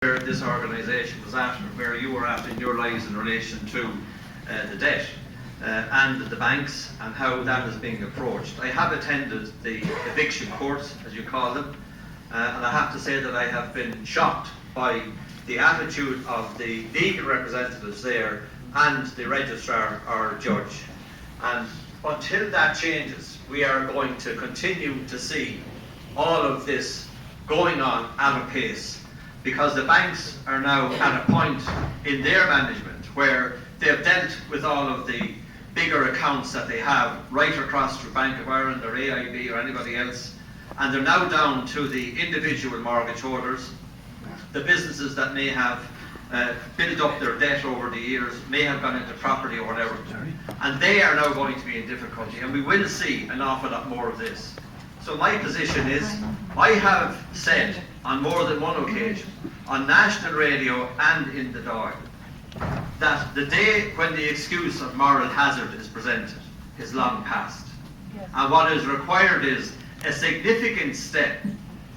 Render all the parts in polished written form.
where this organisation was at, or where you were at in your lives in relation to the debt and the banks and how that is being approached. I have attended the eviction courts, as you call them, and I have to say that I have been shocked by the attitude of the legal representatives there and the registrar or judge. And until that changes, we are going to continue to see all of this going on at a pace, because the banks are now at a point in their management where they've dealt with all of the bigger accounts that they have right across through Bank of Ireland or AIB or anybody else, and they're now down to the individual mortgage holders, the businesses that may have built up their debt over the years, may have gone into property or whatever, and they are now going to be in difficulty, and we will see an awful lot more of this. So my position is, I have said on more than one occasion, on national radio and in the Dáil, that the day when the excuse of moral hazard is presented is long past. Yes. And what is required is a significant step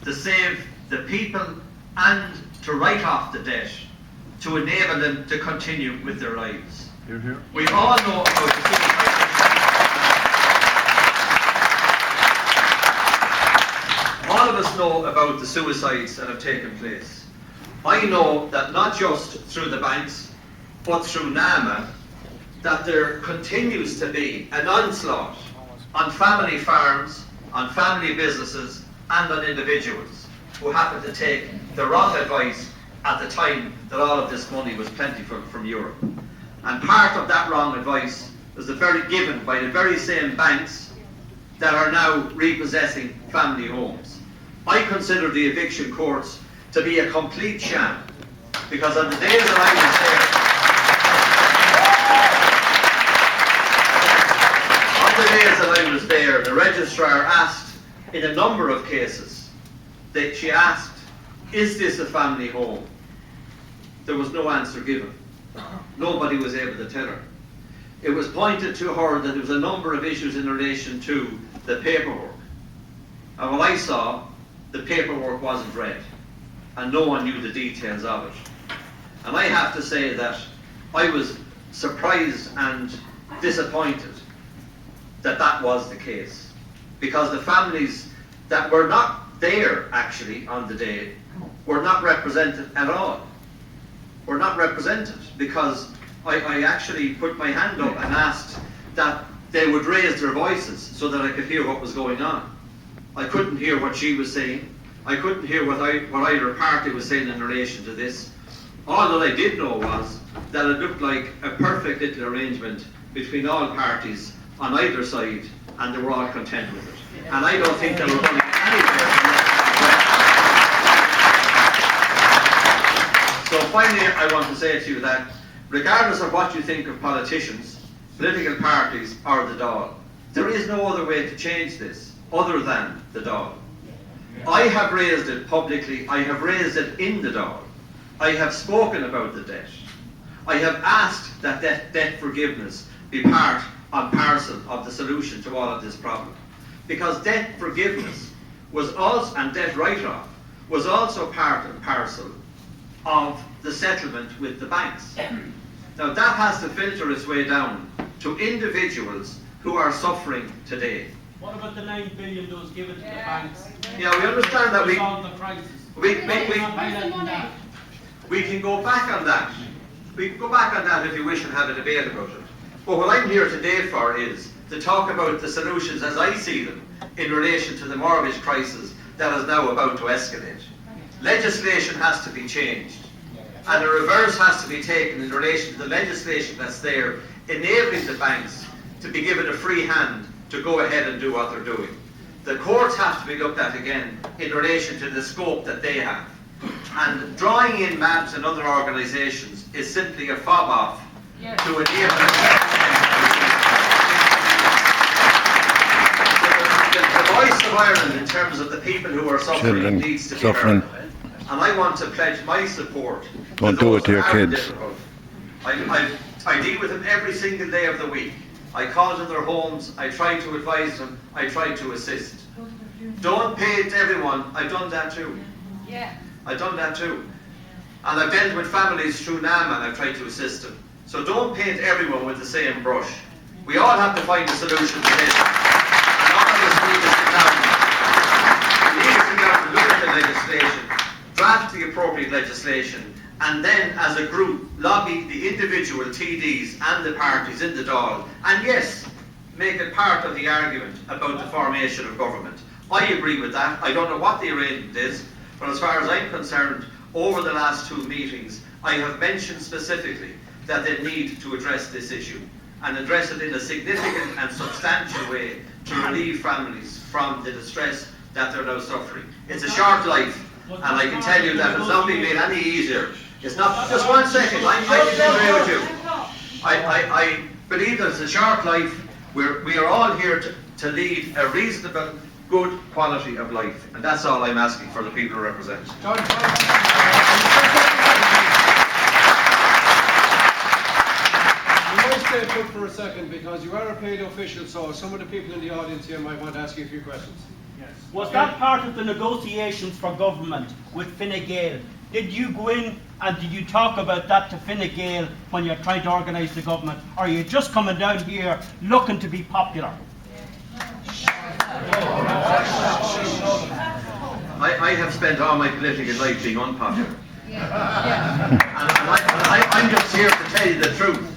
to save the people and to write off the debt, to enable them to continue with their lives. We all know about the suicide. All of us know about the suicides that have taken place. I know that not just through the banks, but through NAMA, that there continues to be an onslaught on family farms, on family businesses, and on individuals who happen to take the wrong advice at the time that all of this money was plentiful from Europe. And part of that wrong advice was given by the very same banks that are now repossessing family homes. I consider the eviction courts to be a complete sham, because on the days that I was there, the registrar asked in a number of cases, that she asked, is this a family home? There was no answer given. Nobody was able to tell her. It was pointed to her that there was a number of issues in relation to the paperwork. And what I saw, the paperwork wasn't read, and no one knew the details of it. And I have to say that I was surprised and disappointed that that was the case, because the families that were not there actually on the day were not represented at all. Were not represented, because I actually put my hand up and asked that they would raise their voices so that I could hear what was going on. I couldn't hear what she was saying. I couldn't hear what either party was saying in relation to this. All that I did know was that it looked like a perfect little arrangement between all parties on either side, and they were all content with it. And I don't think they were going anywhere from that. So finally, I want to say to you that regardless of what you think of politicians, political parties, or the Dáil, there is no other way to change this other than the Dáil. I have raised it publicly, I have raised it in the Dáil. I have spoken about the debt. I have asked that debt forgiveness be part and parcel of the solution to all of this problem. Because debt forgiveness was also, and debt write-off, was also part and parcel of the settlement with the banks. Now that has to filter its way down to individuals who are suffering today. What about the 9 billion that was given to the banks? Yeah, we understand that we can go back on that. We can go back on that if you wish and have a debate about it. But what I'm here today for is to talk about the solutions as I see them in relation to the mortgage crisis that is now about to escalate. Legislation has to be changed, and a reverse has to be taken in relation to the legislation that's there, enabling the banks to be given a free hand to go ahead and do what they're doing. The courts have to be looked at again in relation to the scope that they have. And drawing in MABs and other organisations is simply a fob-off to enable the voice of Ireland in terms of the people who are suffering needs to be heard. And I want to pledge my support. Don't do it to your kids. I deal with them every single day of the week. I call to their homes, I try to advise them, I try to assist. Don't pay it to everyone. I've done that too. I've done that too. And I've dealt with families through NAM and I've tried to assist them. So don't paint everyone with the same brush. We all have to find a solution to this. And all of us need to sit down. We need to sit down and look at the legislation, draft the appropriate legislation, and then as a group lobby the individual TDs and the parties in the Dáil, and yes, make it part of the argument about the formation of government. I agree with that. I don't know what the arrangement is, but as far as I'm concerned, over the last 2 meetings, I have mentioned specifically that they need to address this issue and address it in a significant and substantial way to relieve families from the distress that they're now suffering. It's a short life, and I can tell you that it's not being made any easier. It's not. Just 1 second. I disagree with you. I believe that it's a short life. We are all here to lead a reasonable, good quality of life, and that's all I'm asking for the people who represent. You might stay put for a second because you are a paid official, so some of the people in the audience here might want to ask you a few questions. Was that part of the negotiations for government with Fine Gael? Did you go in and did you talk about that to Fine Gael when you're trying to organise the government? Or are you just coming down here looking to be popular? I have spent all my political life being unpopular. And I'm just here to tell you the truth.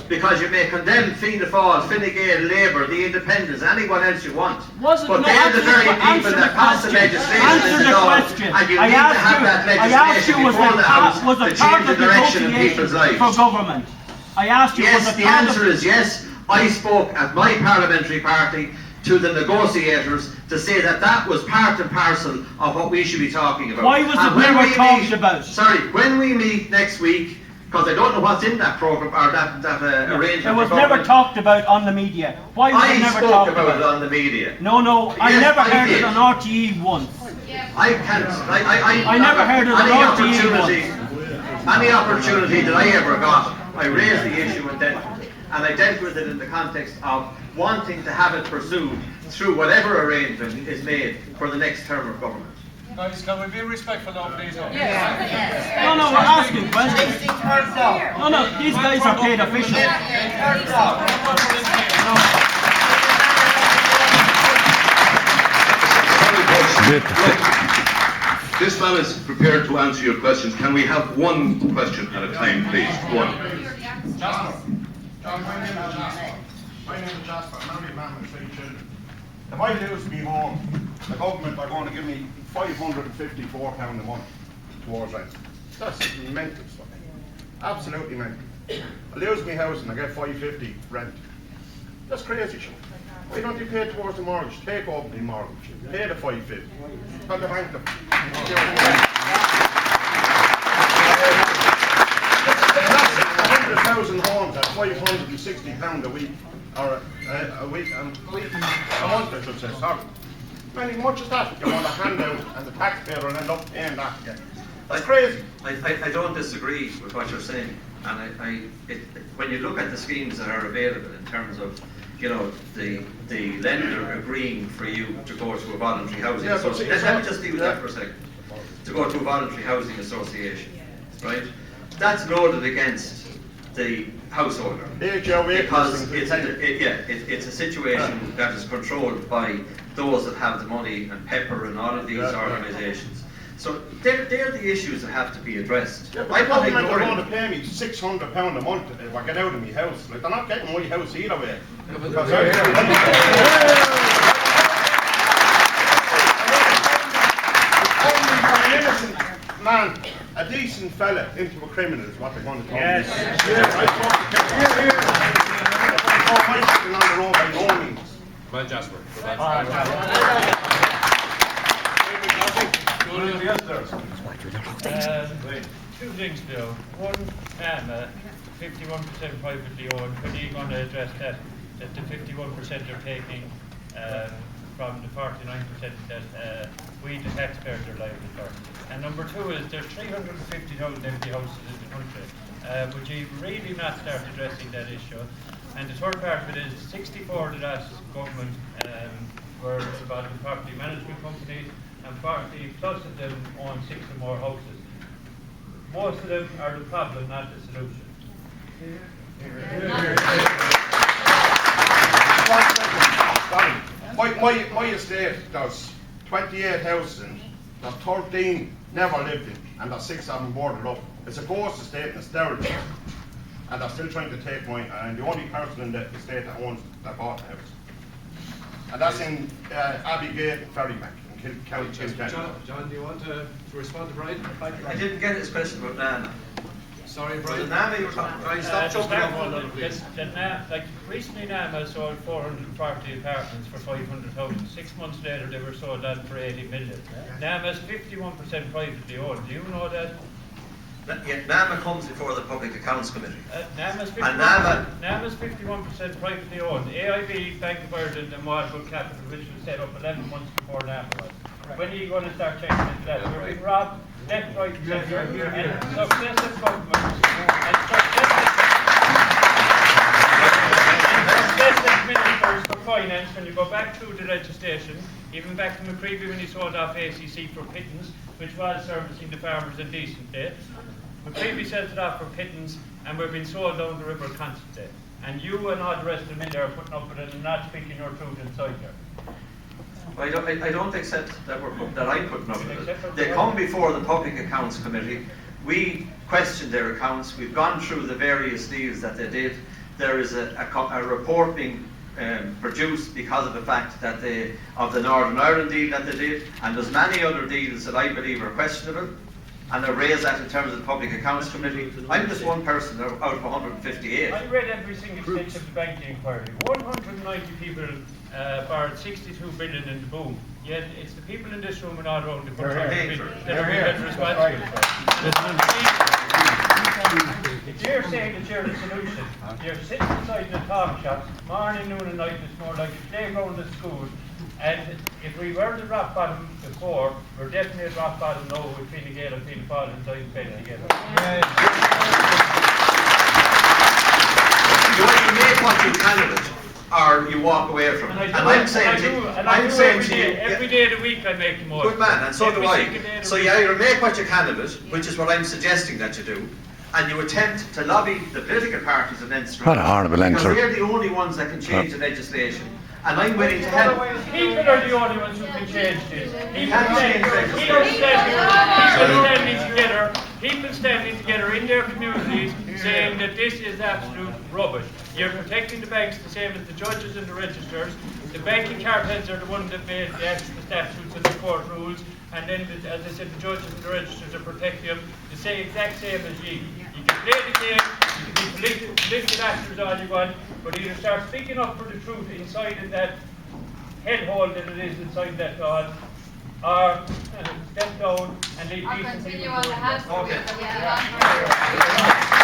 Because you may condemn Fianna Fáil, Fine Gael, Labour, the Independents, anyone else you want. But they're the very people that pass the legislation in the Dáil, and you need to have that legislation before the House to change the direction of people's lives. For government. I asked you, yes, the answer is yes. I spoke at my parliamentary party to the negotiators to say that that was part and parcel of what we should be talking about. Why was it never talked about? Sorry, when we meet next week, because I don't know what's in that program or that arrangement. It was never talked about on the media. Why was it never talked about? I spoke about it on the media. No, I yes, never heard did. it on RTE once. I can't. I never heard it on RTE once. Any opportunity that I ever got, I raised the issue and dealt with it. And I dealt with it in the context of wanting to have it pursued through whatever arrangement is made for the next term of government. Guys, can we be respectful now, please? No, we're asking questions. No, these guys are paid officials. This man is prepared to answer your questions. Can we have one question at a time, please? One. My name is Jasper. I'm married man with 3 children. If I lose me home, the government are going to give me £554 a month towards rent. That's mental stuff. Absolutely mental. I lose my house and I get £550 rent. That's crazy shit. Why don't you pay towards the mortgage? Take over the mortgage. Pay the £550. Have the bank. That's 100,000 homes at £560 a week. Or a week, a month I should say, sorry. How much is that you want to hand out and the taxpayer will end up paying that again? That's crazy. I don't disagree with what you're saying. And when you look at the schemes that are available in terms of, you know, the lender agreeing for you to go to a voluntary housing association. Let me just deal with that for a second. To go to a voluntary housing association, right? That's loaded against the householder because it's a situation that is controlled by those that have the money and pepper and all of these organisations. So they're the issues that have to be addressed. Yeah, but the government are going to pay me £600 a month if I get out of my house. Like, they're not getting my house either way. An innocent man, a decent fella, into a criminal is what they're going to call me. Yes. I'm on the road by no means. Well, Jasper. Two things though. One, 51% privately owned. When are you going to address that? That the 51% are taking from the 49% that we, the taxpayers, are liable for. And number two is there's 350,000 empty houses in the country. Would you really not start addressing that issue? And the third part of it is 64 of the last government were involved in property management companies, and 40 plus of them own 6 or more houses. most of them are the problem, not the solution. My estate, there's 28 houses in it, there's 13 never lived in, and there's 6 of them boarded up. It's a ghost estate and it's derelict. And they're still trying to take mine, and I'm the only person in the estate that bought the house. And that's in Abbey Ferrybank in County Kilkenny. John, do you want to respond to Brian? I didn't get his question about Nana. Sorry, Was Brian. it Nana you were talking about? Stop jumping up on them, please. Like recently NAMA sold 440 apartments for 500,000. 6 months later they were sold out for 80 million. NAMA is 51% privately owned. Do you know that? Yeah, NAMA comes before the Public Accounts Committee. NAMA is And NAMA- 51% privately owned. AIB, Bank of Ireland and Wildwood Capital, which was set up 11 months before NAMA was. When are you going to start checking into that? We're being robbed left, right, centre, and successive governments and successive ministers for finance. When you go back through the legislation, even back to McCreevy when he sold off ACC for pittance, which was servicing the farmers indecently, McCreevy sells it off for pittance, and we're being sold down the river constantly. And you and all the rest of them in there are putting up with it and not speaking your truth inside there. I don't accept that I'm putting up with it. They come before the Public Accounts Committee. We question their accounts. We've gone through the various deals that they did. There is a report being produced because of the fact that of the Northern Ireland deal that they did, and there's many other deals that I believe are questionable, and I raise that in terms of the Public Accounts Committee. I'm just one person out of 158. I read every single stitch of the banking inquiry. 190 people borrowed 62 billion in the boom. Yet it's the people in this room and all around the country that are being responsible for it. If you're saying that you're the solution, you're sitting inside the talk shops, morning, noon and night, it's more like a playground at school. And if we were the rock bottom before, we're definitely at rock bottom now with Fine Gael and Fianna Fáil inside bed together. You either make what you can of it, or you walk away from it. And I'm saying to you, every day of the week I make the most. good man, and so do Every I. single day of the So week. you either make what you can of it, which is what I'm suggesting that you do, and you attempt to lobby the political parties in Leinster. What a horrible answer. Because they're the only ones that can change the legislation. And I'm willing to help. People are the only ones who can change this. People standing together in their communities saying that this is absolute rubbish. You're protecting the banks the same as the judges and the registers. The banking cartels are the ones that made the statutes and the court rules. And then, as I said, the judges and the registers are protecting them the exact same as you. You can play the game, you can be political actors all you want, but either start speaking up for the truth inside of that headhole that it is inside that God, or step down and leave Or decent continue people on to the do it. house. Okay. Yeah.